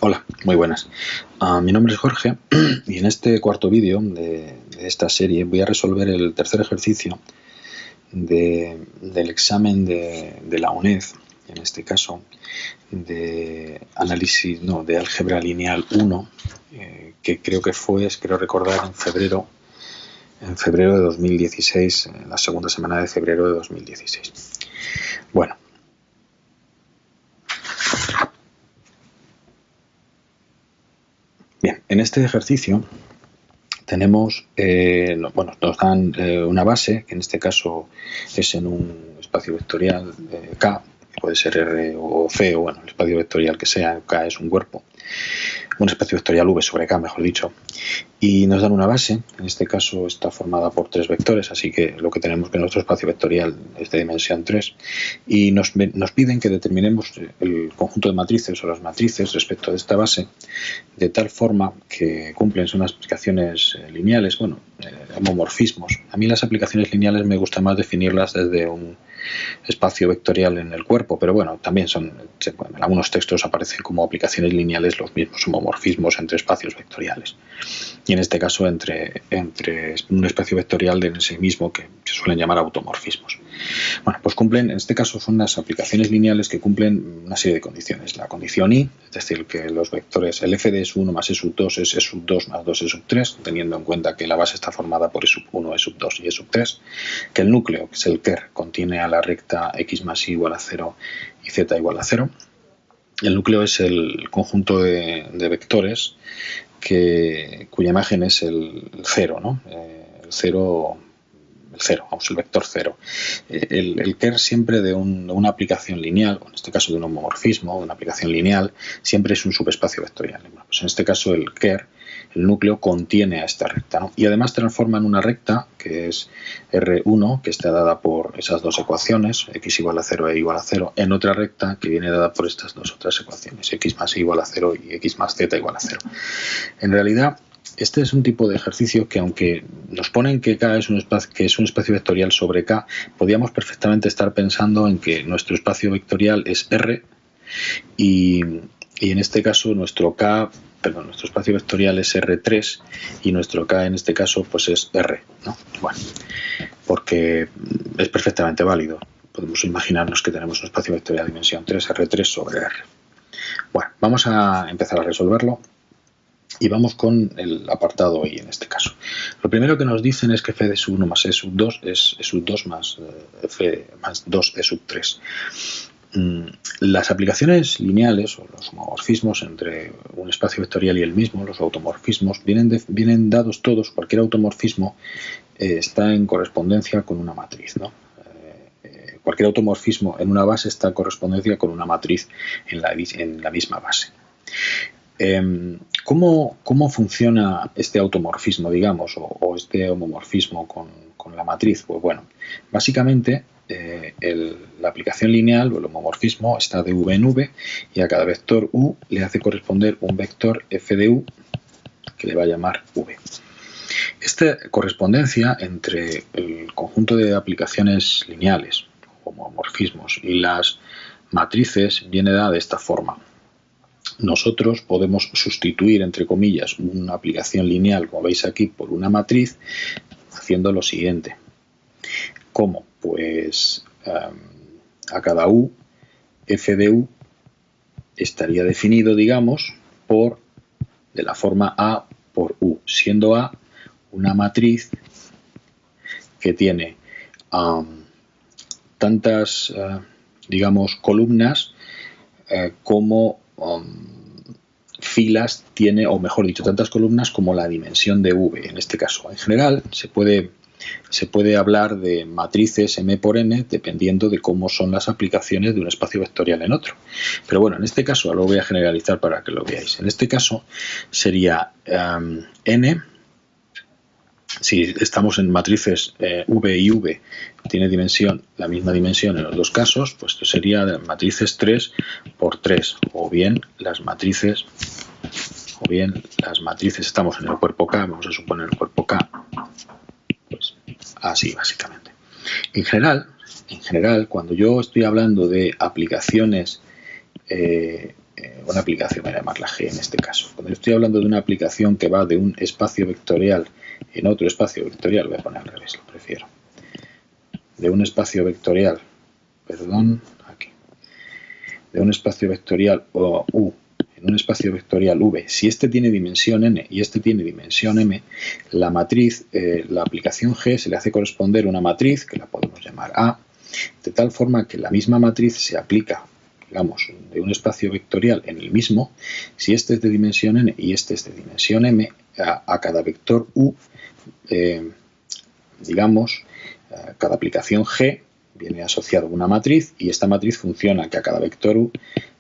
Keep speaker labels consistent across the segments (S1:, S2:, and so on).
S1: Hola, muy buenas. Mi nombre es Jorge y en este cuarto vídeo de esta serie voy a resolver el tercer ejercicio del examen de la UNED, en este caso de análisis, no, de álgebra lineal 1, que creo que fue, creo recordar, en febrero de 2016, en la segunda semana de febrero de 2016. Bueno. Bien, en este ejercicio tenemos, nos dan una base, que en este caso es en un espacio vectorial K, que puede ser R o C, o bueno, el espacio vectorial que sea, K es un cuerpo, un espacio vectorial V sobre K, mejor dicho, y nos dan una base. En este caso está formada por tres vectores, así que lo que tenemos que nuestro espacio vectorial es de dimensión 3, y nos piden que determinemos el conjunto de matrices o las matrices respecto de esta base, de tal forma que cumplen unas aplicaciones lineales, homomorfismos. A mí las aplicaciones lineales me gusta más definirlas desde un espacio vectorial en el cuerpo, pero bueno, también en algunos textos aparecen como aplicaciones lineales los mismos homomorfismos entre espacios vectoriales. Y en este caso entre un espacio vectorial en sí mismo, que se suelen llamar automorfismos. Bueno, pues cumplen, en este caso son las aplicaciones lineales que cumplen una serie de condiciones. La condición I, es decir, que los vectores, el f de S1 más E sub 2 es E sub 2 más 2 E sub 3, teniendo en cuenta que la base está formada por E sub 1, E sub 2 y E sub 3, que el núcleo, que es el ker, contiene a la recta x más y igual a 0 y z igual a 0. El núcleo es el conjunto de vectores cuya imagen es el 0, ¿no? El 0, el vector 0. El ker siempre de una aplicación lineal, o en este caso de un homomorfismo, de una aplicación lineal, siempre es un subespacio vectorial. Bueno, pues en este caso el ker, el núcleo, contiene a esta recta, ¿no? Y además transforma en una recta, que es R1, que está dada por esas dos ecuaciones, x igual a 0 e igual a 0, en otra recta que viene dada por estas dos otras ecuaciones, x más e igual a 0 y x más z igual a 0. En realidad, este es un tipo de ejercicio que, aunque nos ponen que K es un espacio vectorial sobre K, podríamos perfectamente estar pensando en que nuestro espacio vectorial es R y en este caso nuestro espacio vectorial es R3 y nuestro K en este caso pues es R, ¿no? Bueno, porque es perfectamente válido. Podemos imaginarnos que tenemos un espacio vectorial de dimensión 3, R3 sobre R. Bueno, vamos a empezar a resolverlo. Y vamos con el apartado I en este caso. Lo primero que nos dicen es que f de sub 1 más e sub 2 es e sub 2 más f más 2 e sub 3. Las aplicaciones lineales o los homomorfismos entre un espacio vectorial y el mismo, los automorfismos, vienen dados todos. Cualquier automorfismo está en correspondencia con una matriz, ¿no? Cualquier automorfismo en una base está en correspondencia con una matriz en la misma base. ¿Cómo funciona este automorfismo, digamos, o este homomorfismo con la matriz? Pues bueno, básicamente la aplicación lineal o el homomorfismo está de v en v y a cada vector u le hace corresponder un vector f de u que le va a llamar v. Esta correspondencia entre el conjunto de aplicaciones lineales, homomorfismos, y las matrices viene dada de esta forma. Nosotros podemos sustituir, entre comillas, una aplicación lineal, como veis aquí, por una matriz, haciendo lo siguiente. ¿Cómo? Pues a cada u, f de u estaría definido, digamos, de la forma a por u, siendo a una matriz que tiene tantas, digamos, columnas como filas tiene, o mejor dicho, tantas columnas como la dimensión de v en este caso. En general se puede hablar de matrices m por n dependiendo de cómo son las aplicaciones de un espacio vectorial en otro. Pero bueno, en este caso lo voy a generalizar para que lo veáis. En este caso sería n. Si estamos en matrices V y V, tiene la misma dimensión en los dos casos, pues esto sería de matrices 3 por 3, o bien las matrices, estamos en el cuerpo K, vamos a suponer el cuerpo K, pues así básicamente. En general, cuando yo estoy hablando de aplicaciones una aplicación, voy a llamarla G en este caso. Cuando yo estoy hablando de una aplicación que va de un espacio vectorial en otro espacio vectorial, voy a poner al revés, lo prefiero, de un espacio vectorial, aquí, de un espacio vectorial U en un espacio vectorial V, si este tiene dimensión n y este tiene dimensión m, la matriz, la aplicación G se le hace corresponder una matriz que la podemos llamar A, de tal forma que la misma matriz se aplica, digamos, de un espacio vectorial en el mismo, si este es de dimensión n y este es de dimensión m, a cada vector U, digamos, cada aplicación G viene asociada a una matriz y esta matriz funciona que a cada vector U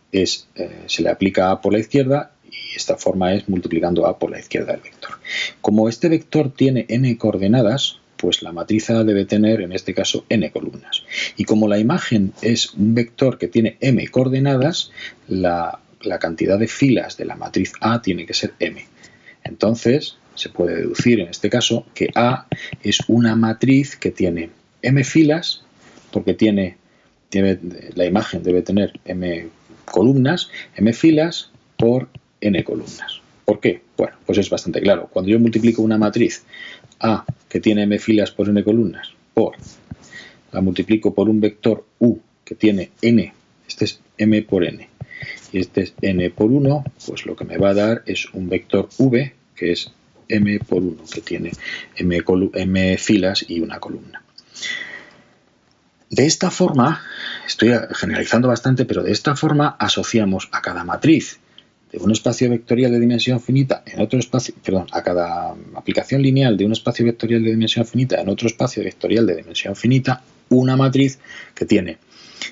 S1: se le aplica A por la izquierda y esta forma es multiplicando A por la izquierda del vector. Como este vector tiene n coordenadas, pues la matriz A debe tener, en este caso, n columnas. Y como la imagen es un vector que tiene m coordenadas, la cantidad de filas de la matriz A tiene que ser m. Entonces, se puede deducir en este caso que A es una matriz que tiene m filas, porque la imagen debe tener m columnas, m filas por n columnas. ¿Por qué? Bueno, pues es bastante claro. Cuando yo multiplico una matriz A que tiene m filas por n columnas, la multiplico por un vector U que tiene n, este es m por n, y este es n por 1, pues lo que me va a dar es un vector V que es m por 1, que tiene m filas y una columna. De esta forma, estoy generalizando bastante, pero de esta forma asociamos a cada matriz de un espacio vectorial de dimensión finita en otro espacio, a cada aplicación lineal de un espacio vectorial de dimensión finita en otro espacio vectorial de dimensión finita, una matriz que tiene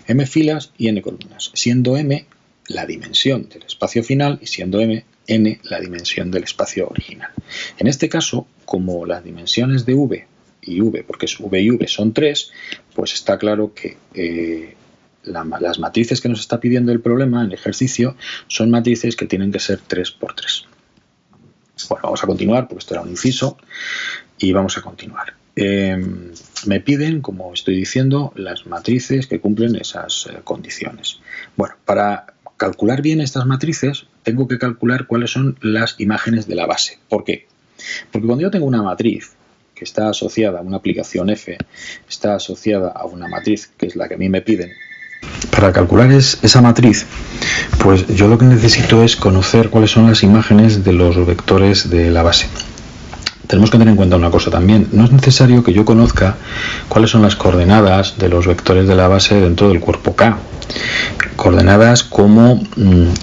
S1: m filas y n columnas, siendo m la dimensión del espacio final y siendo n la dimensión del espacio original. En este caso, como las dimensiones de V y V, porque es V y V son 3, pues está claro que las matrices que nos está pidiendo el problema en el ejercicio son matrices que tienen que ser 3 por 3. Bueno, vamos a continuar, porque esto era un inciso, y vamos a continuar. Me piden, como estoy diciendo, las matrices que cumplen esas condiciones. Bueno, para calcular bien estas matrices, tengo que calcular cuáles son las imágenes de la base. ¿Por qué? Porque cuando yo tengo una matriz que está asociada a una aplicación F, está asociada a una matriz que es la que a mí me piden, para calcular esa matriz, pues yo lo que necesito es conocer cuáles son las imágenes de los vectores de la base. Tenemos que tener en cuenta una cosa también, no es necesario que yo conozca cuáles son las coordenadas de los vectores de la base dentro del cuerpo K. Coordenadas como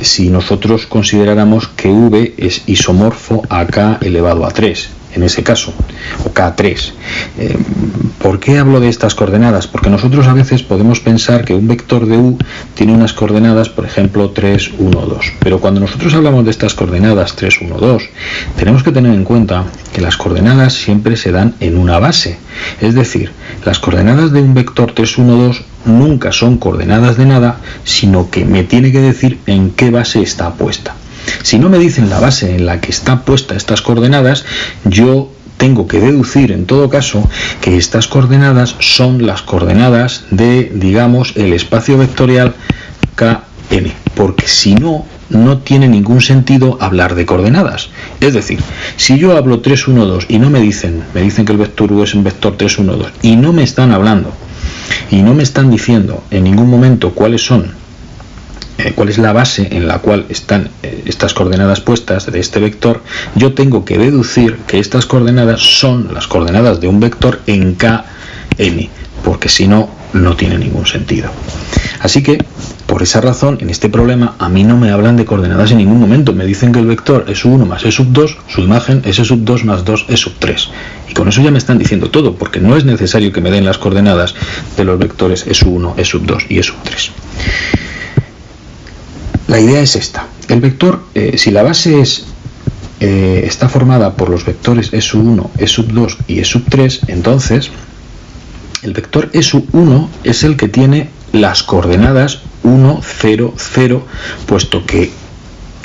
S1: si nosotros consideráramos que V es isomorfo a K elevado a 3, en ese caso, o K3. ¿Por qué hablo de estas coordenadas? Porque nosotros a veces podemos pensar que un vector de U tiene unas coordenadas, por ejemplo, 3, 1, 2. Pero cuando nosotros hablamos de estas coordenadas 3, 1, 2, tenemos que tener en cuenta que las coordenadas siempre se dan en una base. Es decir, las coordenadas de un vector 3, 1, 2 nunca son coordenadas de nada, sino que me tiene que decir en qué base está puesta. Si no me dicen la base en la que están puestas estas coordenadas, yo tengo que deducir en todo caso que estas coordenadas son las coordenadas de, digamos, el espacio vectorial Kn, porque si no, no tiene ningún sentido hablar de coordenadas. Es decir, si yo hablo 3, 1, 2 y no me dicen que el vector U es un vector 3, 1, 2 y no me están hablando y no me están diciendo en ningún momento cuál es la base en la cual están estas coordenadas puestas de este vector, yo tengo que deducir que estas coordenadas son las coordenadas de un vector en Kn, porque si no, no tiene ningún sentido. Así que, por esa razón, en este problema a mí no me hablan de coordenadas en ningún momento. Me dicen que el vector es sub 1 más e sub 2, su imagen es e sub 2 más 2 e sub 3. Y con eso ya me están diciendo todo, porque no es necesario que me den las coordenadas de los vectores e sub 1, e sub 2 y e sub 3. La idea es esta. El vector, si la base está formada por los vectores e sub 1, e sub 2 y e sub 3, entonces el vector e sub 1 es el que tiene las coordenadas 1, 0, 0, puesto que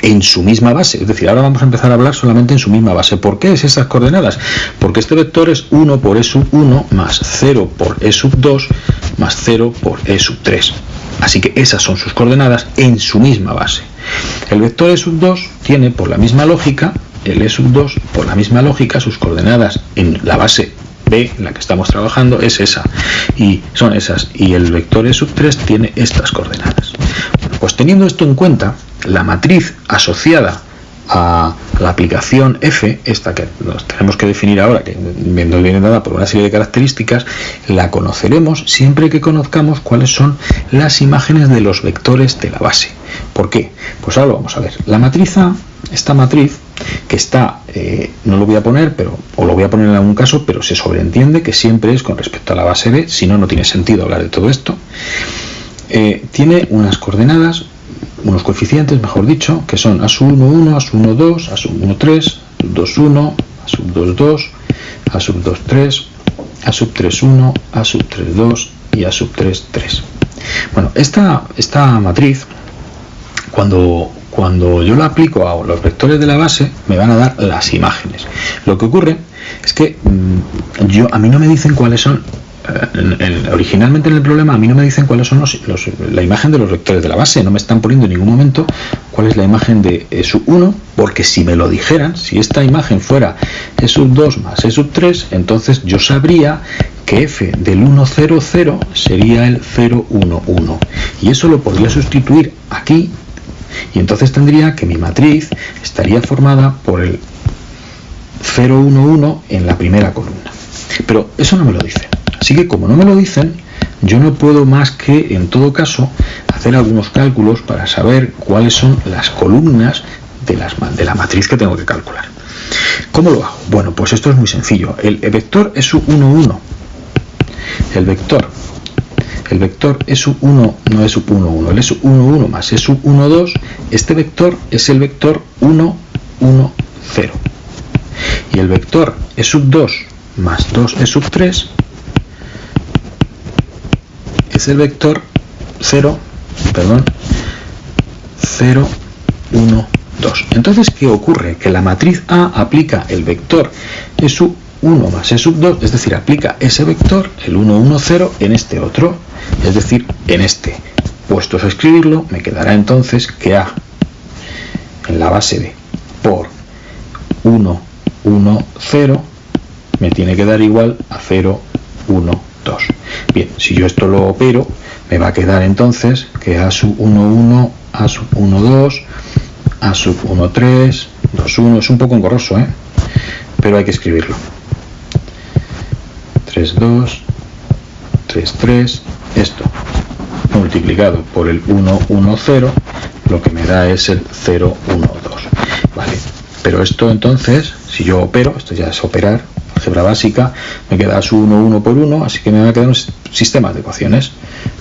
S1: en su misma base, es decir, ahora vamos a empezar a hablar solamente en su misma base. ¿Por qué es esas coordenadas? Porque este vector es 1 por e sub 1 más 0 por e sub 2 más 0 por e sub 3. Así que esas son sus coordenadas en su misma base. El vector E sub 2 tiene, por la misma lógica, el E sub 2, por la misma lógica, sus coordenadas en la base B, en la que estamos trabajando, es esa, y son esas, y el vector E sub 3 tiene estas coordenadas. Bueno, pues teniendo esto en cuenta, la matriz asociada a la aplicación F, esta que nos tenemos que definir ahora, que nos viene dada por una serie de características, la conoceremos siempre que conozcamos cuáles son las imágenes de los vectores de la base. ¿Por qué? Pues ahora lo vamos a ver. La matriz A, esta matriz, que está, no lo voy a poner, o lo voy a poner en algún caso, pero se sobreentiende que siempre es con respecto a la base B, si no, no tiene sentido hablar de todo esto. Tiene unas coordenadas, unos coeficientes, mejor dicho, que son A sub 1, 1, A sub 1, 2, A sub 1, 3, A sub 2, 1, A sub 2, 2, A sub 2, 3, A sub 3, 1, A sub 3, 2 y A sub 3, 3. Bueno, esta matriz, cuando yo la aplico a los vectores de la base, me van a dar las imágenes. Lo que ocurre es que a mí no me dicen cuáles son. Originalmente en el problema a mí no me dicen cuáles son la imagen de los vectores de la base, no me están poniendo en ningún momento cuál es la imagen de E sub 1, porque si me lo dijeran, si esta imagen fuera E sub 2 más E sub 3, entonces yo sabría que F del 1, 0, 0 sería el 0, 1, 1, y eso lo podría sustituir aquí, y entonces tendría que mi matriz estaría formada por el 0, 1, 1 en la primera columna, pero eso no me lo dicen. Así que como no me lo dicen, yo no puedo más que, en todo caso, hacer algunos cálculos para saber cuáles son las columnas de la matriz que tengo que calcular. ¿Cómo lo hago? Bueno, pues esto es muy sencillo. El vector E sub 1, 1. El vector E sub 1, no E sub 1, 1. El E sub 1, 1 más E sub 1, 2. Este vector es el vector 1, 1, 0. Y el vector E sub 2 más 2 E sub 3 es el vector 0, 1, 2. Entonces, ¿qué ocurre? Que la matriz A aplica el vector E sub 1 más E sub 2, es decir, aplica ese vector, el 1, 1, 0, en este otro, es decir, en este. Puestos a escribirlo, me quedará entonces que A en la base B por 1, 1, 0 me tiene que dar igual a 0, 1, 2. Bien, si yo esto lo opero, me va a quedar entonces que A sub 1, 1, A sub 1, 2, A sub 1, 3, 2, 1, es un poco engorroso, pero hay que escribirlo. 3, 2, 3, 3, esto multiplicado por el 1, 1, 0, lo que me da es el 0, 1, 2. Vale, pero esto entonces, si yo opero, esto ya es operar, álgebra básica, me queda A sub 1, 1 por 1, así que me van a quedar un sistema de ecuaciones,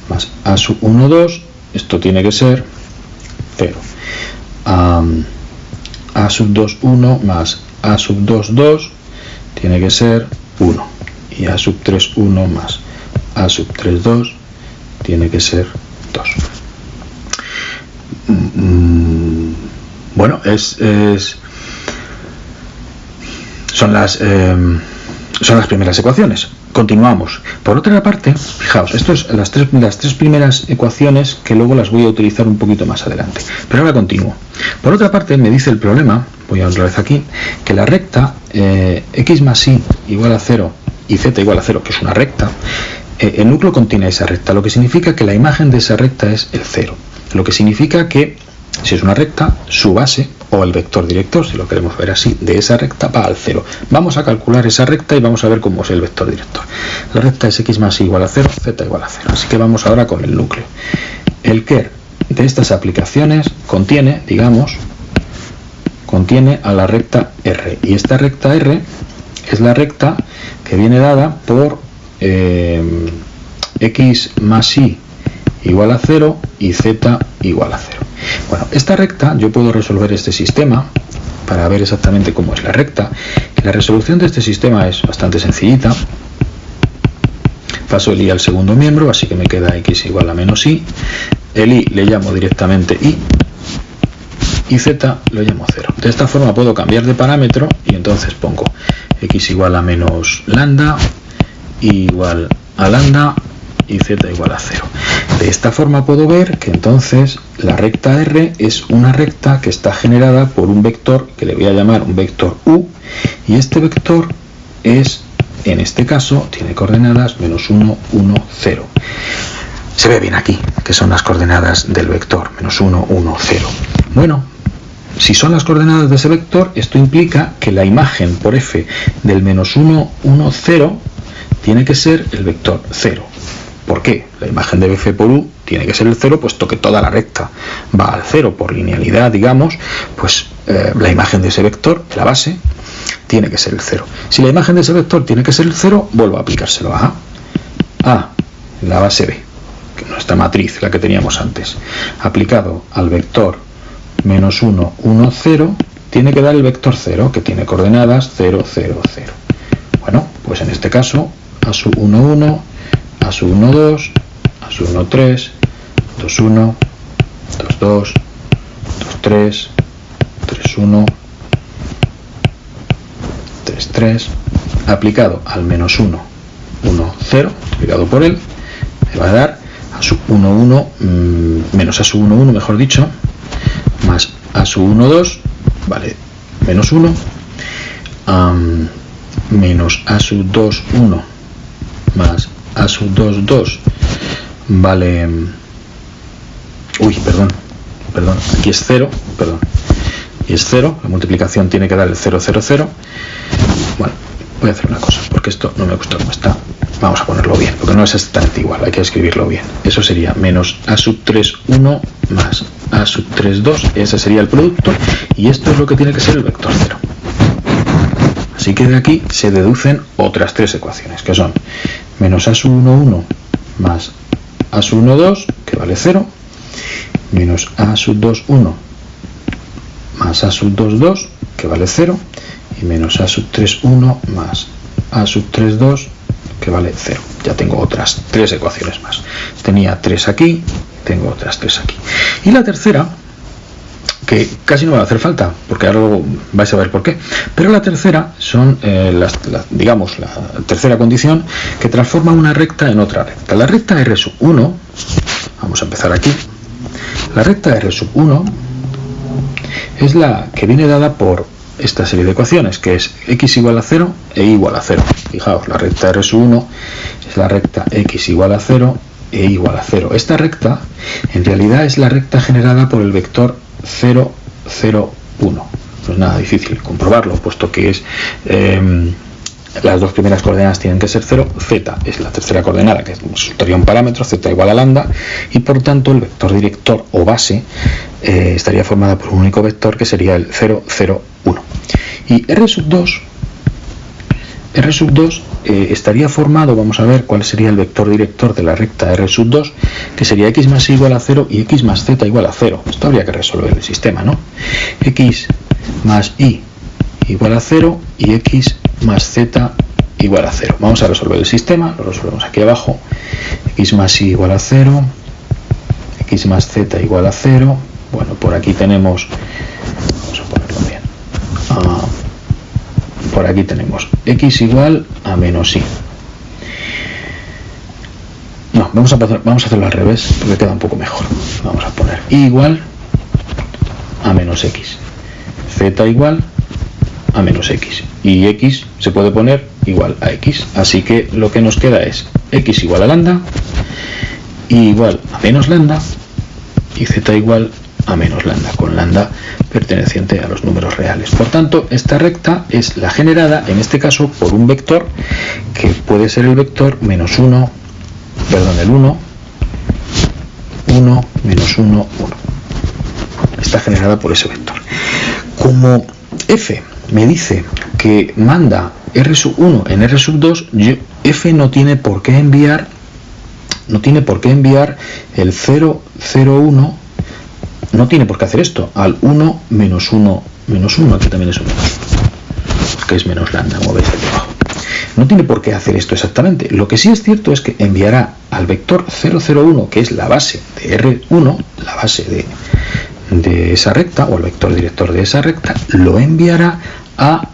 S1: más A sub 1, 2, esto tiene que ser 0. A sub 2, 1 más A sub 2, 2, tiene que ser 1. Y A sub 3, 1 más A sub 3, 2, tiene que ser 2. Bueno, son las primeras ecuaciones. Continuamos. Por otra parte, fijaos, esto es las tres primeras ecuaciones que luego las voy a utilizar un poquito más adelante. Pero ahora continúo. Por otra parte, me dice el problema, voy a otra vez aquí, que la recta x más y igual a 0 y z igual a 0, que es una recta, el núcleo contiene esa recta, lo que significa que la imagen de esa recta es el 0. Lo que significa que, si es una recta, su base, o el vector director, si lo queremos ver así, de esa recta va al 0. Vamos a calcular esa recta y vamos a ver cómo es el vector director. La recta es x más y igual a 0, z igual a 0. Así que vamos ahora con el núcleo. El ker de estas aplicaciones contiene, digamos, a la recta R. Y esta recta R es la recta que viene dada por x más y igual a 0 y z igual a 0. Bueno, esta recta, yo puedo resolver este sistema para ver exactamente cómo es la recta. La resolución de este sistema es bastante sencillita. Paso el i al segundo miembro, así que me queda x igual a menos y. El i le llamo directamente i y z lo llamo 0. De esta forma puedo cambiar de parámetro y entonces pongo x igual a menos lambda, i igual a lambda y z igual a 0. De esta forma puedo ver que entonces la recta R es una recta que está generada por un vector que le voy a llamar un vector U, y este vector es, en este caso, tiene coordenadas menos 1, 1, 0. Se ve bien aquí, que son las coordenadas del vector, menos 1, 1, 0. Bueno, si son las coordenadas de ese vector, esto implica que la imagen por f del menos 1, 1, 0 tiene que ser el vector 0. ¿Por qué? La imagen de f por u tiene que ser el 0, puesto que toda la recta va al 0 por linealidad, digamos, pues la imagen de ese vector, de la base, tiene que ser el 0. Si la imagen de ese vector tiene que ser el 0, vuelvo a aplicárselo a la base B, que es nuestra matriz, la que teníamos antes. Aplicado al vector menos 1, 1, 0, tiene que dar el vector 0, que tiene coordenadas 0, 0, 0. Bueno, pues en este caso, a su 1, 1, a su 1, 2, a su 1, 3, 2, 1, 2, 2, 2, 3, 3, 1, 3, 3, aplicado al menos 1, 1, 0, aplicado por él, me va a dar a su 1, 1, menos a su 1, 1, mejor dicho, más a su 1, 2, vale, menos 1, menos a su 2, 1, más a su 2, 2, vale, aquí es 0, y es 0, la multiplicación tiene que dar el 0, 0, 0. Bueno, voy a hacer una cosa, porque esto no me gusta cómo está. Vamos a ponerlo bien, porque no es exactamente igual, hay que escribirlo bien. Eso sería menos a sub 3, 1 más a sub 3, 2, ese sería el producto, y esto es lo que tiene que ser el vector 0. Así que de aquí se deducen otras tres ecuaciones, que son menos a sub 1, 1 más a sub 1, 2, que vale 0, menos a sub 2, 1 más a sub 2, 2, que vale 0, y menos a sub 3, 1 más a sub 3, 2, que vale 0. Ya tengo otras tres ecuaciones más. Tenía 3 aquí, tengo otras 3 aquí. Y la tercera, que casi no me va a hacer falta, porque ahora luego vais a ver por qué, pero la tercera son, digamos, la tercera condición que transforma una recta en otra recta. La recta R sub 1, vamos a empezar aquí, la recta R sub 1 es la que viene dada por esta serie de ecuaciones, que es x igual a 0 e y igual a 0. Fijaos, la recta R sub 1 es la recta x igual a 0 e y igual a 0. Esta recta, en realidad, es la recta generada por el vector 0, 0, 1. No es nada difícil comprobarlo, puesto que es las dos primeras coordenadas tienen que ser 0, z es la tercera coordenada, que resultaría un parámetro, z igual a lambda, y por tanto el vector director o base estaría formada por un único vector, que sería el 0, 0, 1. Y R sub 2 estaría formado, vamos a ver cuál sería el vector director de la recta R sub 2, que sería x más y igual a 0 y x más z igual a 0. Esto habría que resolver el sistema, ¿no? X más y igual a 0 y x más z igual a 0. Vamos a resolver el sistema, lo resolvemos aquí abajo. X más y igual a 0, x más z igual a 0. Bueno, por aquí tenemos, vamos a ponerlo bien, por aquí tenemos x igual a menos y. No, vamos a hacerlo al revés, porque queda un poco mejor. Vamos a poner y igual a menos x, z igual a menos x, y x se puede poner igual a x, así que lo que nos queda es x igual a lambda, y igual a menos lambda, y z igual a menos lambda, con lambda perteneciente a los números reales. Por tanto, esta recta es la generada, en este caso, por un vector que puede ser el vector menos 1, perdón, el 1, 1, menos 1, 1. Está generada por ese vector. Como f me dice que manda R sub 1 en R sub 2, f no tiene por qué enviar el 0, 0, 1, no tiene por qué hacer esto, al 1, menos 1, menos 1, aquí también es un menos 1, que es menos lambda, como veis aquí abajo. No tiene por qué hacer esto exactamente. Lo que sí es cierto es que enviará al vector 0, 0, 1, que es la base de R1, la base de esa recta, o el vector director de esa recta, lo enviará a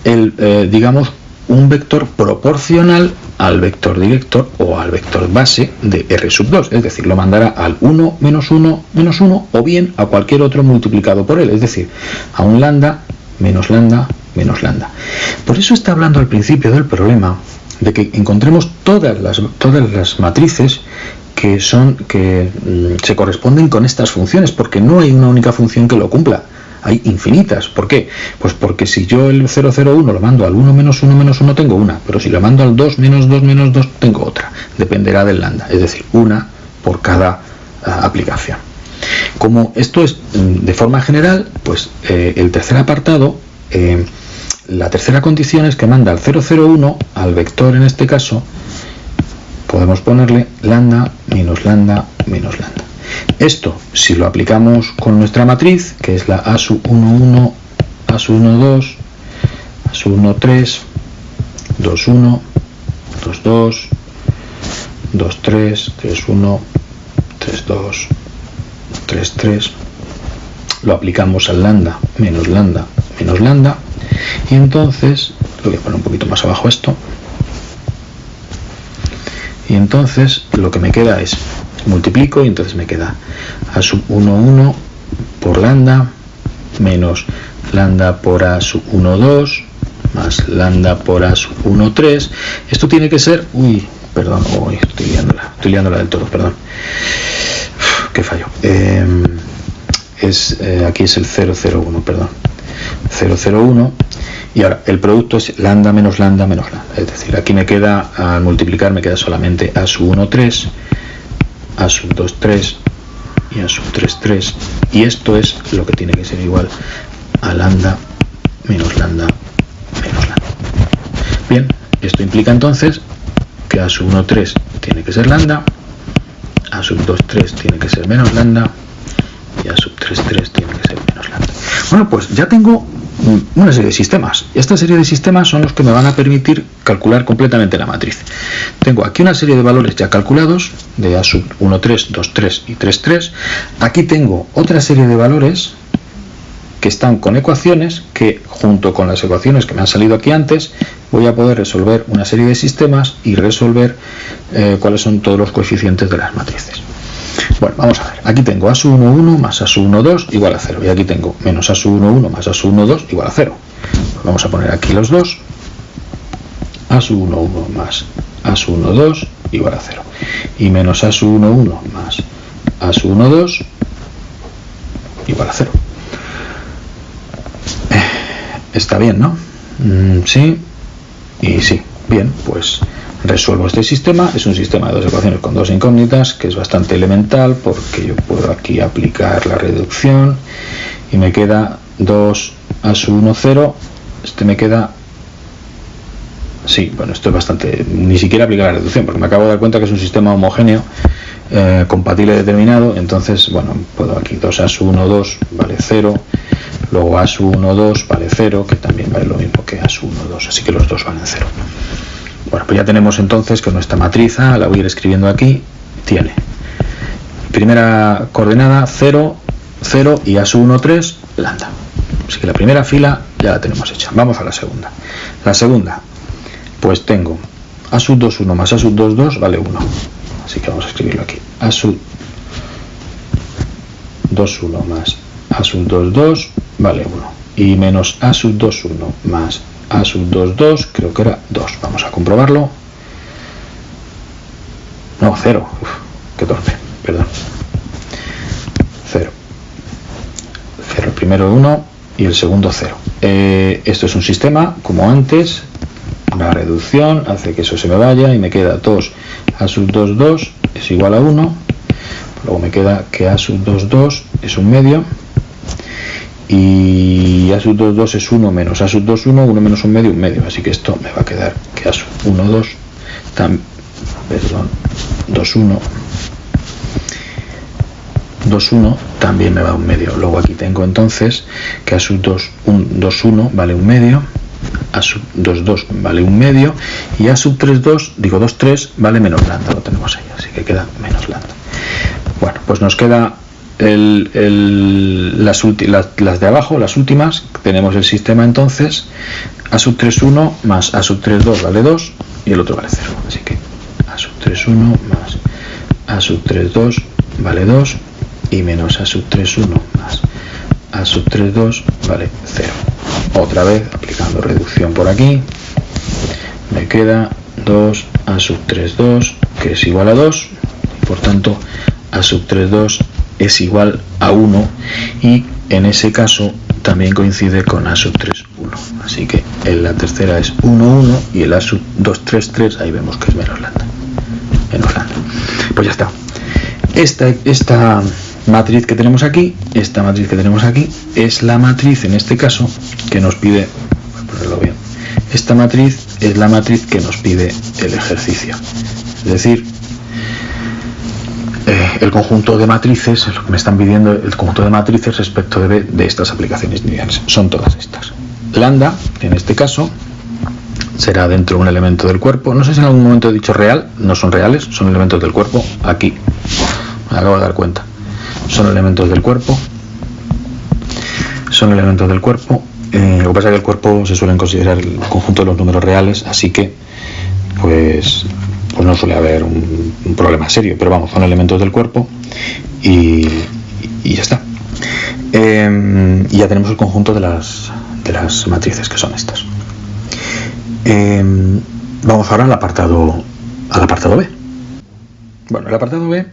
S1: el, digamos, un vector proporcional al vector director o al vector base de R sub 2, es decir, lo mandará al 1, menos 1, menos 1 o bien a cualquier otro multiplicado por él, es decir, a un lambda, menos lambda, menos lambda. Por eso está hablando al principio del problema de que encontremos todas las matrices que se corresponden con estas funciones, porque no hay una única función que lo cumpla. Hay infinitas. ¿Por qué? Pues porque si yo el 001 lo mando al 1 menos 1 menos 1 tengo una, pero si lo mando al 2 menos 2 menos 2 tengo otra. Dependerá del lambda, es decir, una por cada aplicación. Como esto es de forma general, pues el tercer apartado, la tercera condición es que manda al 001, al vector en este caso, podemos ponerle lambda menos lambda menos lambda. Esto, si lo aplicamos con nuestra matriz, que es la A sub 1,1, A sub 1,2, A sub 1,3, 2,1, 2,2, 2,3, 3,1, 3,2, 3,3, lo aplicamos al lambda menos lambda menos lambda, y entonces, lo voy a poner un poquito más abajo esto, y entonces lo que me queda es multiplico y entonces me queda A sub 1,1 por lambda menos lambda por A sub 1,2 más lambda por A sub 1,3. Esto tiene que ser, estoy liándola del todo, perdón. Qué fallo. Aquí es el 001, perdón. 001, y ahora el producto es lambda menos lambda menos lambda. Es decir, aquí me queda, al multiplicar me queda solamente A sub 1,3, A sub 2,3 y A sub 3,3, y esto es lo que tiene que ser igual a lambda menos lambda menos lambda. Bien, esto implica entonces que A sub 1,3 tiene que ser lambda, A sub 2,3 tiene que ser menos lambda y A sub 3,3 tiene que ser menos lambda. Bueno, pues ya tengo una serie de sistemas. Esta serie de sistemas son los que me van a permitir calcular completamente la matriz. Tengo aquí una serie de valores ya calculados de A sub 1,3, 2,3 y 3,3. Aquí tengo otra serie de valores que están con ecuaciones que, junto con las ecuaciones que me han salido aquí antes, voy a poder resolver una serie de sistemas y resolver cuáles son todos los coeficientes de las matrices. Bueno, vamos a ver. Aquí tengo A sub 1,1 más A sub 1,2 igual a 0. Y aquí tengo menos A sub 1,1 más A sub 1,2 igual a 0. Pues vamos a poner aquí los dos. A sub 1,1 más A sub 1,2 igual a 0. Y menos A sub 1,1 más A sub 1,2 igual a 0. Está bien, ¿no? Sí y sí. Bien, pues resuelvo este sistema. Es un sistema de dos ecuaciones con dos incógnitas, que es bastante elemental porque yo puedo aquí aplicar la reducción y me queda 2 A sub 1, 0. Este me queda... Sí, bueno, esto es bastante... Ni siquiera aplicar la reducción porque me acabo de dar cuenta que es un sistema homogéneo compatible determinado. Entonces, bueno, puedo aquí 2 A sub 1, 2 vale 0. Luego A sub 1, 2 vale 0, que también vale lo mismo que A sub 1, 2. Así que los dos valen 0. Bueno, pues ya tenemos entonces que nuestra matriz A, la voy a ir escribiendo aquí, tiene primera coordenada 0, 0 y A sub 1, 3, lambda. Así que la primera fila ya la tenemos hecha. Vamos a la segunda. La segunda, pues tengo A sub 2, 1 más A sub 2, 2 vale 1. Así que vamos a escribirlo aquí. A sub 2, 1 más A sub 2, 2 vale 1. Y menos A sub 2, 1 más A sub 2, 2, creo que era 2. Vamos a comprobarlo. No, 0. Uf, qué torpe, perdón. 0. 0, el primero 1 y el segundo 0. Esto es un sistema, como antes. La reducción hace que eso se me vaya y me queda 2 A sub 2, 2 es igual a 1. Luego me queda que A sub 2, 2 es un medio. Y A sub 2, 2 es 1 menos A sub 2, 1, 1 menos un medio, así que esto me va a quedar que A sub 1, 2, 2, 1, 2, 1 también me va a un medio. Luego aquí tengo entonces que A sub 2, 1 vale un medio, A sub 2, 2 vale un medio, y A sub 3, 2, digo 2, 3 vale menos lambda, lo tenemos ahí, así que queda menos lambda. Bueno, pues nos queda las de abajo, las últimas, tenemos el sistema entonces a sub 3, 1 más a sub 3, 2 vale 2 y el otro vale 0. Así que a sub 3, 1 más a sub 3, 2 vale 2 y menos a sub 3, 1 más a sub 3, 2 vale 0. Otra vez aplicando reducción por aquí, me queda 2 a sub 3, 2 que es igual a 2 y por tanto a sub 3, 2 es igual a 1 y en ese caso también coincide con a sub 3, 1. Así que en la tercera es 1, 1 y el a sub 2, 3, 3 ahí vemos que es menos lambda. Pues ya está. Esta matriz que tenemos aquí, es la matriz en este caso que nos pide, voy a ponerlo bien, esta matriz es la matriz que nos pide el ejercicio. Es decir, el conjunto de matrices, lo que me están pidiendo, el conjunto de matrices respecto de estas aplicaciones lineales, son todas estas. Lambda, en este caso, será dentro de un elemento del cuerpo. No sé si en algún momento he dicho real, no son reales, son elementos del cuerpo. Aquí, me acabo de dar cuenta. Son elementos del cuerpo. Lo que pasa es que el cuerpo se suelen considerar el conjunto de los números reales, así que pues no suele haber un problema serio, pero vamos, son elementos del cuerpo y ya está. Y ya tenemos el conjunto de las matrices, que son estas. Vamos ahora al apartado B. Bueno, el apartado B,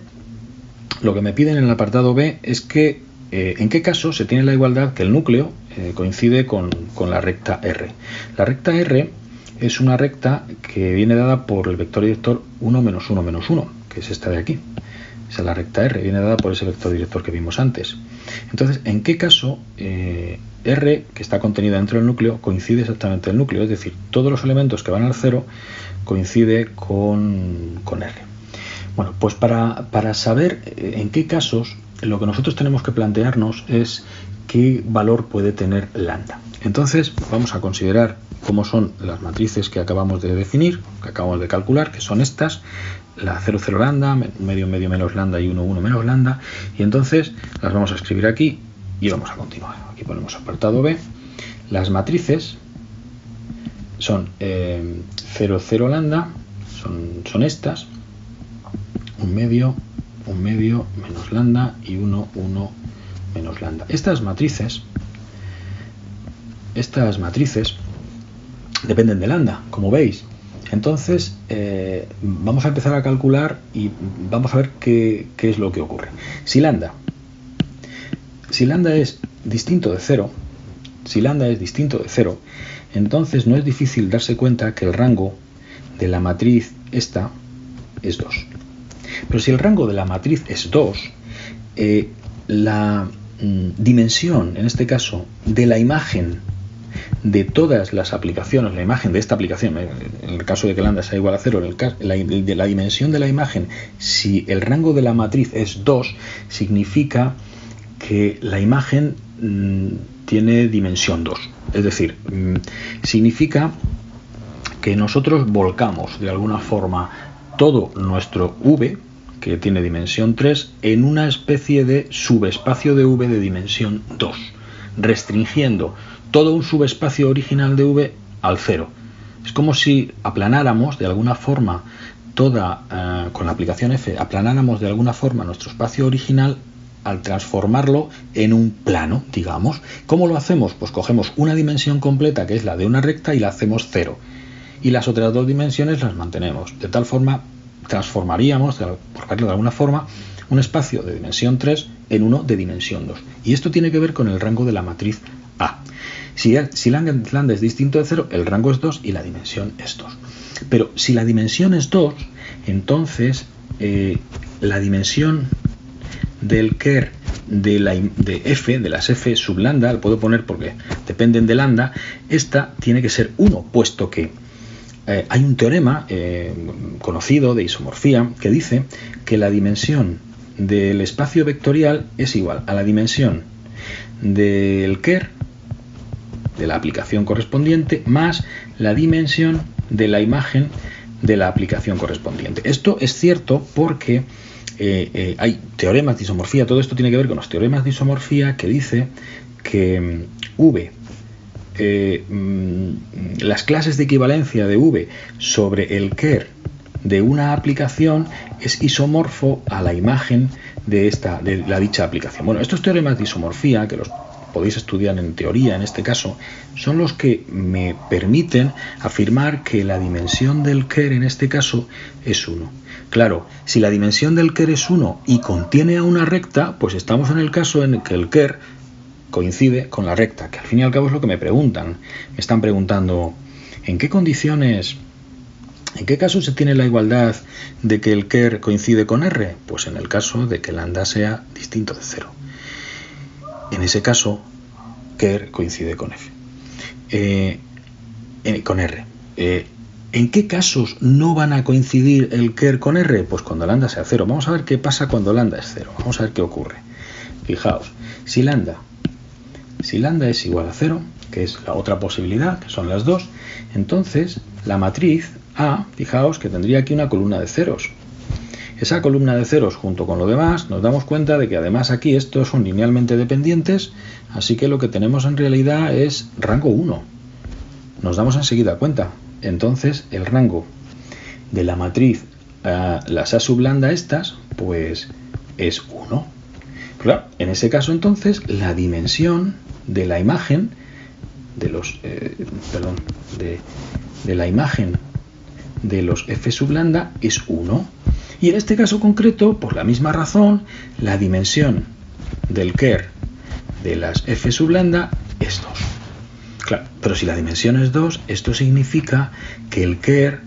S1: lo que me piden en el apartado B es que en qué caso se tiene la igualdad que el núcleo coincide con la recta R. La recta R es una recta que viene dada por el vector director 1, menos 1, menos 1, que es esta de aquí. Esa es la recta R, viene dada por ese vector director que vimos antes. Entonces, ¿en qué caso R, que está contenida dentro del núcleo, coincide exactamente el núcleo? Es decir, todos los elementos que van al 0 coincide con R. Bueno, pues para saber en qué casos, lo que nosotros tenemos que plantearnos es qué valor puede tener lambda. Entonces, vamos a considerar cómo son las matrices que acabamos de definir, que acabamos de calcular, que son estas, la 0, 0 lambda, medio, medio menos lambda y 1, 1 menos lambda, y entonces las vamos a escribir aquí y vamos a continuar. Aquí ponemos apartado B. Las matrices son 0, 0 lambda, son estas, un medio menos lambda y 1, 1 menos lambda. Estas matrices dependen de lambda, como veis. Entonces vamos a empezar a calcular y vamos a ver qué es lo que ocurre. Si lambda es distinto de 0, entonces no es difícil darse cuenta que el rango de la matriz esta es 2. Pero si el rango de la matriz es 2, la dimensión, en este caso, de la imagen de todas las aplicaciones, la imagen de esta aplicación, en el caso de que lambda sea igual a 0, de la dimensión de la imagen, si el rango de la matriz es 2, significa que la imagen tiene dimensión 2. Es decir, significa que nosotros volcamos de alguna forma todo nuestro V, que tiene dimensión 3, en una especie de subespacio de V de dimensión 2, restringiendo todo un subespacio original de V al 0. Es como si aplanáramos de alguna forma con la aplicación F, aplanáramos de alguna forma nuestro espacio original al transformarlo en un plano, digamos. ¿Cómo lo hacemos? Pues cogemos una dimensión completa, que es la de una recta, y la hacemos 0. Y las otras dos dimensiones las mantenemos. De tal forma, transformaríamos, por verlo de alguna forma, un espacio de dimensión 3 en uno de dimensión 2. Y esto tiene que ver con el rango de la matriz A. Si lambda es distinto de 0, el rango es 2 y la dimensión es 2. Pero si la dimensión es 2, entonces la dimensión del ker de f, de las f sub lambda, lo puedo poner porque dependen de lambda, esta tiene que ser 1, puesto que hay un teorema conocido de isomorfía que dice que la dimensión del espacio vectorial es igual a la dimensión del ker de la aplicación correspondiente más la dimensión de la imagen de la aplicación correspondiente. Esto es cierto porque hay teoremas de isomorfía, todo esto tiene que ver con los teoremas de isomorfía que dice que V, las clases de equivalencia de V sobre el ker de una aplicación es isomorfo a la imagen de la dicha aplicación. Bueno, estos teoremas de isomorfía, que los podéis estudiar en teoría en este caso, son los que me permiten afirmar que la dimensión del ker en este caso es 1. Claro, si la dimensión del ker es 1 y contiene a una recta, pues estamos en el caso en el que el ker coincide con la recta, que al fin y al cabo es lo que me preguntan. Me están preguntando, ¿en qué condiciones, en qué caso se tiene la igualdad de que el ker coincide con R? Pues en el caso de que lambda sea distinto de 0. En ese caso, ker coincide con F. Con R. ¿En qué casos no van a coincidir el ker con R? Pues cuando lambda sea 0. Vamos a ver qué pasa cuando lambda es 0. Vamos a ver qué ocurre. Fijaos, si lambda es igual a 0, que es la otra posibilidad, que son las dos, entonces la matriz A, fijaos que tendría aquí una columna de ceros. Esa columna de ceros junto con lo demás, nos damos cuenta de que además aquí estos son linealmente dependientes, así que lo que tenemos en realidad es rango 1. Nos damos enseguida cuenta. Entonces el rango de la matriz las A sub lambda estas, pues es 1. Claro, en ese caso entonces la dimensión de la imagen de los de la imagen de los F sub lambda es 1. Y en este caso concreto, por la misma razón, la dimensión del ker de las F sub lambda es 2. Claro, pero si la dimensión es 2, esto significa que el ker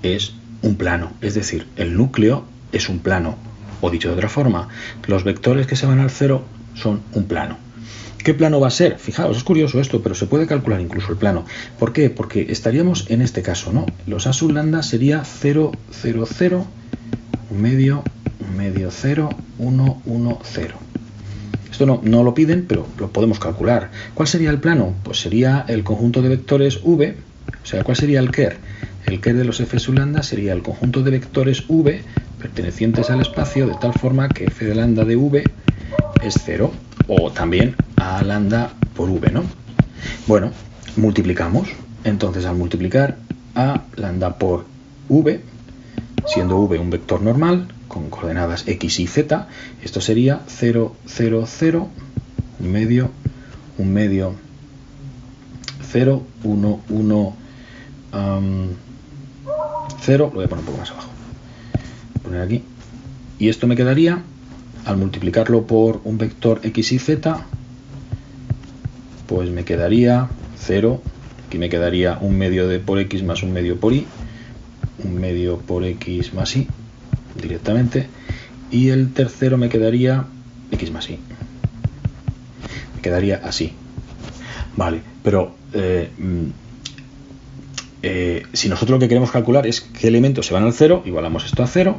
S1: es un plano, es decir, el núcleo es un plano. O dicho de otra forma, los vectores que se van al 0 son un plano. ¿Qué plano va a ser? Fijaos, es curioso esto, pero se puede calcular incluso el plano. ¿Por qué? Porque estaríamos en este caso, ¿no? Los A sub lambda sería 0, 0, 0, 1 medio, 0, 1, 1, 0. Esto no lo piden, pero lo podemos calcular. ¿Cuál sería el plano? Pues sería el conjunto de vectores V, o sea, ¿cuál sería el ker? El ker de los F sub lambda sería el conjunto de vectores V pertenecientes al espacio, de tal forma que F de lambda de V es 0, o también A lambda por V, ¿no? Bueno, multiplicamos. Entonces, al multiplicar A lambda por V, siendo V un vector normal, con coordenadas X y Z, esto sería 0, 0, 0, 1 medio, 0, 1, 1, 0, lo voy a poner un poco más abajo. Poner aquí. Y esto me quedaría, al multiplicarlo por un vector X y Z, pues me quedaría 0, aquí me quedaría 1 medio por X más 1 medio por Y, 1 medio por X más Y, directamente, y el tercero me quedaría X más Y. Me quedaría así. Vale, pero si nosotros lo que queremos calcular es qué elementos se van al 0, igualamos esto a 0,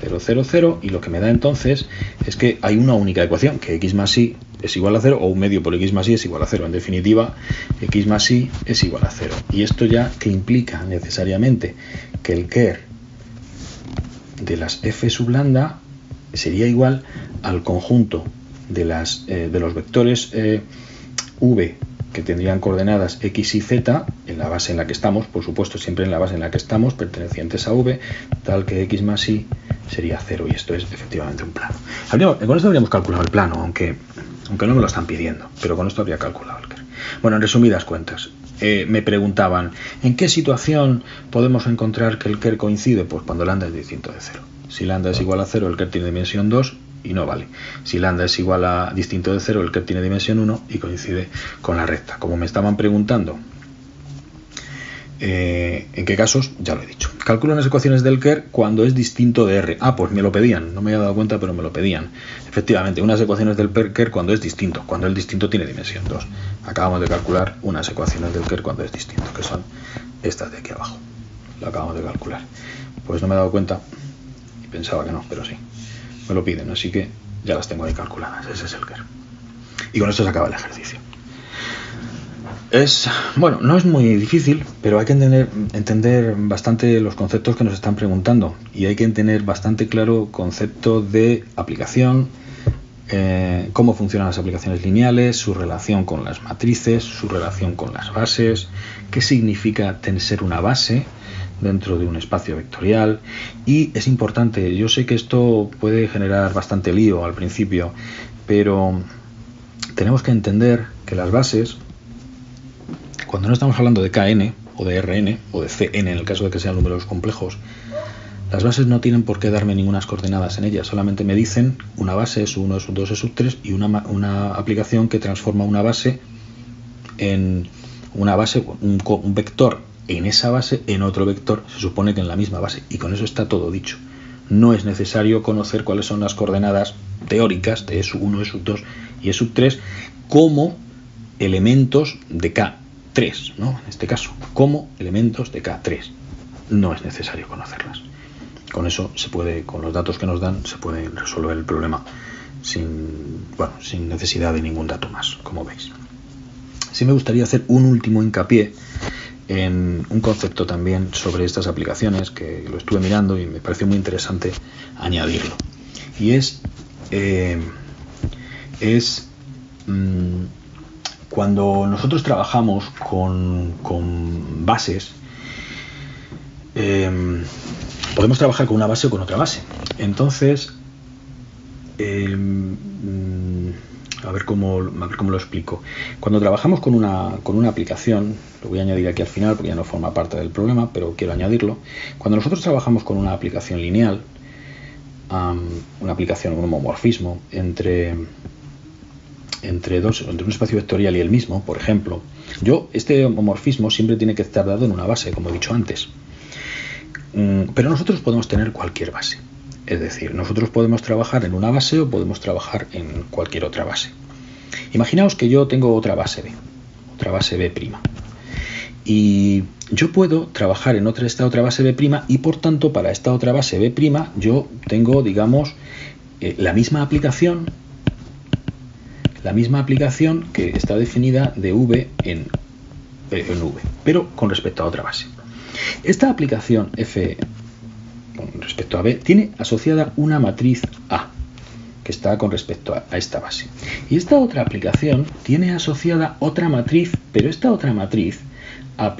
S1: 0, 0, 0, y lo que me da entonces es que hay una única ecuación, que X más Y es igual a 0, o 1 medio por X más Y es igual a 0. En definitiva, X más Y es igual a 0. Y esto ya que implica necesariamente que el ker de las F sub lambda sería igual al conjunto de los vectores V que tendrían coordenadas X y Z en la base en la que estamos, por supuesto siempre en la base en la que estamos, pertenecientes a V, tal que X más Y sería 0, y esto es efectivamente un plano. Con esto habríamos calculado el plano, aunque no me lo están pidiendo, pero con esto habría calculado el ker. Bueno, en resumidas cuentas, me preguntaban, ¿en qué situación podemos encontrar que el ker coincide? Pues cuando lambda es distinto de 0. Si lambda es igual a 0, el ker tiene dimensión 2 y no vale. Si lambda es igual a distinto de 0, el ker tiene dimensión 1 y coincide con la recta. Como me estaban preguntando en qué casos, ya lo he dicho. Calculo las ecuaciones del ker cuando es distinto de R. Ah, pues me lo pedían, no me había dado cuenta, pero me lo pedían. Efectivamente, unas ecuaciones del ker cuando es distinto. Cuando el distinto tiene dimensión 2. Acabamos de calcular unas ecuaciones del ker cuando es distinto, que son estas de aquí abajo. Lo acabamos de calcular. Pues no me he dado cuenta y pensaba que no, pero sí. Me lo piden, así que ya las tengo ahí calculadas. Ese es el ker. Y con esto se acaba el ejercicio. Bueno, no es muy difícil, pero hay que entender bastante los conceptos que nos están preguntando y hay que tener bastante claro concepto de aplicación, cómo funcionan las aplicaciones lineales, su relación con las matrices, su relación con las bases, qué significa ser una base dentro de un espacio vectorial. Y es importante, yo sé que esto puede generar bastante lío al principio, pero tenemos que entender que las bases, cuando no estamos hablando de KN o de RN o de CN en el caso de que sean números complejos, las bases no tienen por qué darme ninguna coordenadas en ellas, solamente me dicen una base es 1, es 2, es 3 y una aplicación que transforma una base en una base, un vector en esa base en otro vector, se supone que en la misma base, y con eso está todo dicho. No es necesario conocer cuáles son las coordenadas teóricas de E1, E2 y E3 como elementos de K3, ¿no? En este caso, como elementos de K3. No es necesario conocerlas. Con eso se puede, con los datos que nos dan, se puede resolver el problema sin necesidad de ningún dato más, como veis. Sí me gustaría hacer un último hincapié en un concepto también sobre estas aplicaciones que lo estuve mirando y me pareció muy interesante añadirlo. Y cuando nosotros trabajamos con bases, podemos trabajar con una base o con otra base. Entonces, a ver cómo lo explico. Cuando trabajamos con una aplicación, lo voy a añadir aquí al final porque ya no forma parte del problema, pero quiero añadirlo. Cuando nosotros trabajamos con una aplicación lineal, una aplicación, un homomorfismo entre un espacio vectorial y el mismo, por ejemplo, este homomorfismo siempre tiene que estar dado en una base, como he dicho antes. Pero nosotros podemos tener cualquier base. Es decir, nosotros podemos trabajar en una base o podemos trabajar en cualquier otra base. Imaginaos que yo tengo otra base B', y yo puedo trabajar en esta otra base B' y por tanto para esta otra base B' yo tengo, digamos, la misma aplicación que está definida de V en V, pero con respecto a otra base. Esta aplicación F con respecto a B tiene asociada una matriz A que está con respecto a esta base. Y esta otra aplicación tiene asociada otra matriz, pero esta otra matriz A',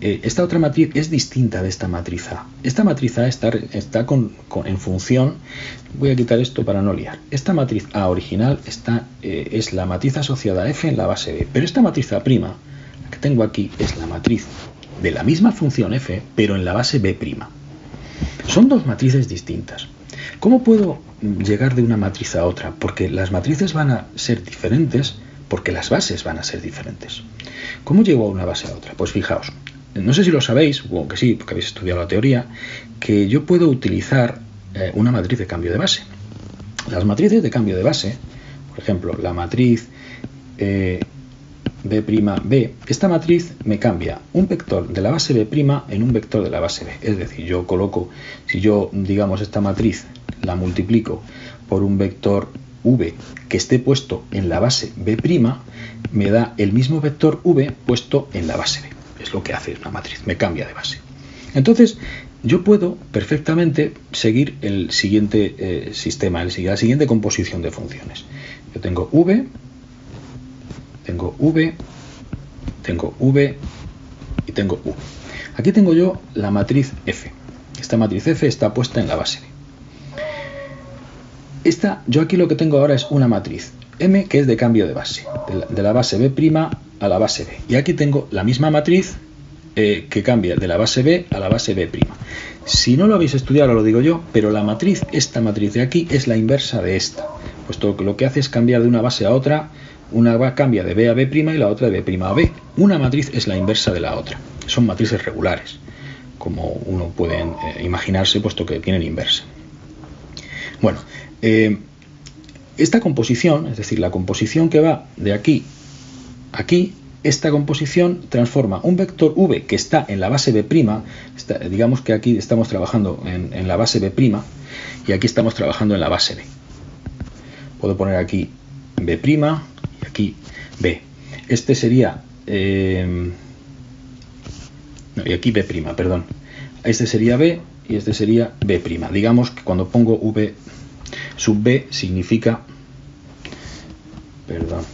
S1: esta otra matriz es distinta de esta matriz A. Esta matriz A está en función, voy a quitar esto para no liar. Esta matriz A original es la matriz asociada a F en la base B, pero esta matriz A', la que tengo aquí, es la matriz de la misma función F, pero en la base B'. Son dos matrices distintas. ¿Cómo puedo llegar de una matriz a otra? Porque las matrices van a ser diferentes, porque las bases van a ser diferentes. ¿Cómo llego a una base a otra? Pues fijaos, no sé si lo sabéis, o que sí, porque habéis estudiado la teoría, que yo puedo utilizar una matriz de cambio de base. Las matrices de cambio de base, por ejemplo, la matriz B', esta matriz me cambia un vector de la base B' en un vector de la base B. Es decir, yo coloco, si yo, digamos, esta matriz la multiplico por un vector V que esté puesto en la base B', me da el mismo vector V puesto en la base B. Es lo que hace una matriz, me cambia de base. Entonces, yo puedo perfectamente seguir el siguiente sistema, la siguiente composición de funciones. Yo tengo V, tengo V y tengo U. Aquí tengo yo la matriz F. Esta matriz F está puesta en la base B. Yo aquí lo que tengo ahora es una matriz M que es de cambio de base, de la base B' a la base B. Y aquí tengo la misma matriz que cambia de la base B a la base B'. Si no lo habéis estudiado, lo digo yo, pero esta matriz de aquí es la inversa de esta, puesto que lo que hace es cambiar de una base a otra. Una cambia de B a B' y la otra de B' a B. Una matriz es la inversa de la otra. Son matrices regulares, como uno puede imaginarse, puesto que tienen inversa. Bueno, esta composición, es decir, la composición que va de aquí a aquí, esta composición transforma un vector V que está en la base B', digamos que aquí estamos trabajando en la base B' y aquí estamos trabajando en la base B. Puedo poner aquí B' y aquí B. Este sería no, y aquí B', perdón. Este sería B y este sería B'. Digamos que cuando pongo V sub B significa, perdón,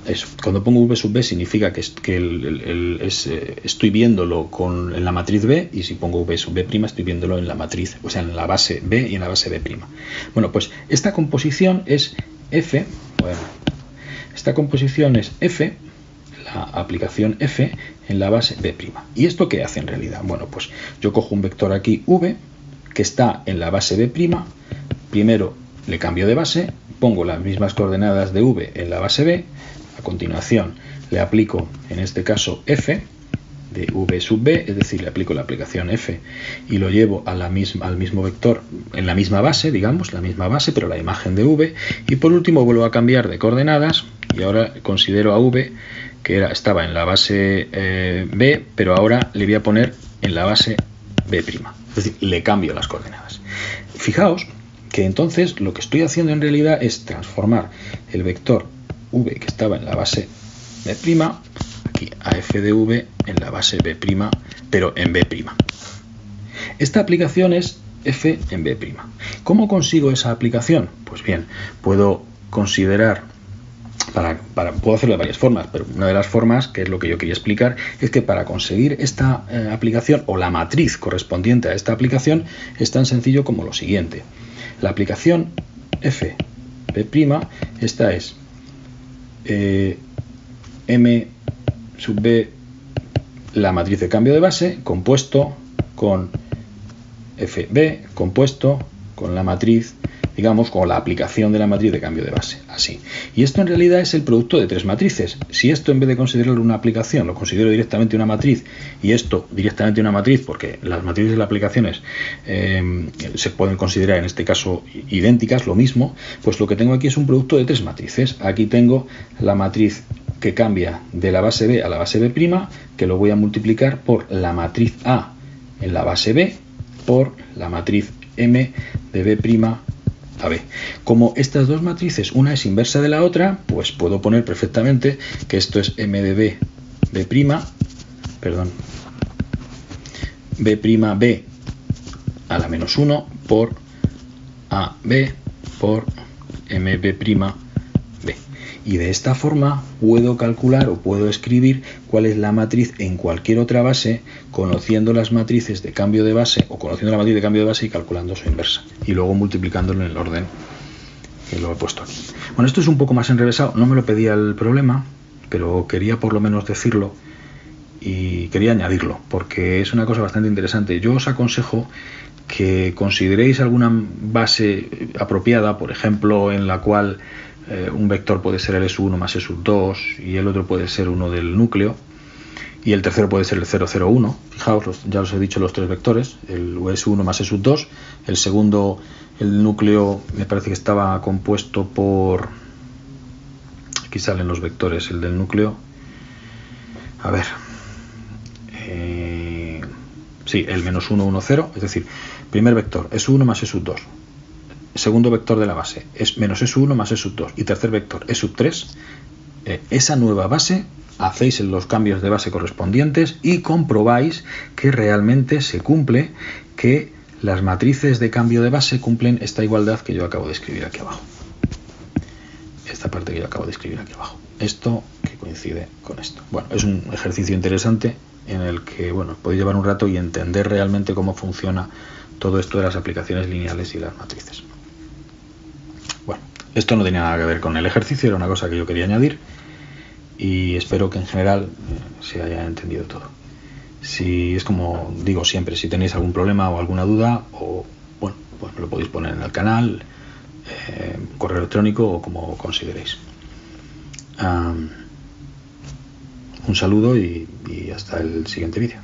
S1: eso, cuando pongo V sub B significa que estoy viéndolo en la matriz B, y si pongo V sub B', estoy viéndolo en la matriz, o sea, en la base B y en la base B'. Bueno, pues esta composición es F, bueno, esta composición es F, la aplicación F en la base B'. ¿Y esto qué hace en realidad? Bueno, pues yo cojo un vector aquí V, que está en la base B', primero le cambio de base, pongo las mismas coordenadas de V en la base B, a continuación le aplico, en este caso, F de V sub B, es decir, le aplico la aplicación F y lo llevo al mismo vector en la misma base, digamos, la misma base, pero la imagen de V, y por último vuelvo a cambiar de coordenadas y ahora considero a V que estaba en la base B, pero ahora le voy a poner en la base B', es decir, le cambio las coordenadas. Fijaos que entonces lo que estoy haciendo en realidad es transformar el vector V que estaba en la base B', aquí a F de V en la base B', pero en B'. Esta aplicación es F en B'. ¿Cómo consigo esa aplicación? Pues bien, puedo considerar, puedo hacerlo de varias formas, pero una de las formas, que es lo que yo quería explicar, es que para conseguir esta aplicación, o la matriz correspondiente a esta aplicación, es tan sencillo como lo siguiente. La aplicación F B', esta es M sub B, la matriz de cambio de base, compuesto con FB, compuesto con la matriz, digamos, con la aplicación de la matriz de cambio de base, así. Y esto en realidad es el producto de tres matrices. Si esto, en vez de considerarlo una aplicación, lo considero directamente una matriz, y esto directamente una matriz, porque las matrices de las aplicaciones se pueden considerar en este caso idénticas, lo mismo, pues lo que tengo aquí es un producto de tres matrices. Aquí tengo la matriz que cambia de la base B a la base B', que lo voy a multiplicar por la matriz A en la base B, por la matriz M de B' a B. Como estas dos matrices, una es inversa de la otra, pues puedo poner perfectamente que esto es M de B, B', perdón, B' a la menos 1 por AB por MB' B. Y de esta forma puedo calcular o puedo escribir cuál es la matriz en cualquier otra base, conociendo las matrices de cambio de base, o conociendo la matriz de cambio de base y calculando su inversa, y luego multiplicándolo en el orden que lo he puesto aquí. Bueno, esto es un poco más enrevesado, no me lo pedía el problema, pero quería por lo menos decirlo y quería añadirlo, porque es una cosa bastante interesante. Yo os aconsejo que consideréis alguna base apropiada, por ejemplo, en la cual un vector puede ser el S1 más S2 y el otro puede ser uno del núcleo y el tercero puede ser el 0, 0, 1. Fijaos, ya os he dicho los tres vectores, el S1 más S2, el segundo, el núcleo, me parece que estaba compuesto por, aquí salen los vectores, el del núcleo, a ver, sí, el menos 1, 1, 0, es decir, primer vector, S1 más S2. Segundo vector de la base es menos S1 más S2 y tercer vector S3. Esa nueva base, hacéis los cambios de base correspondientes y comprobáis que realmente se cumple, que las matrices de cambio de base cumplen esta igualdad que yo acabo de escribir aquí abajo. Esta parte que yo acabo de escribir aquí abajo. Esto que coincide con esto. Bueno, es un ejercicio interesante en el que, bueno, podéis llevar un rato y entender realmente cómo funciona todo esto de las aplicaciones lineales y las matrices. Bueno, esto no tenía nada que ver con el ejercicio, era una cosa que yo quería añadir y espero que en general se haya entendido todo. Si es como digo siempre, si tenéis algún problema o alguna duda, o bueno, pues me lo podéis poner en el canal, correo electrónico o como consideréis. Un saludo y hasta el siguiente vídeo.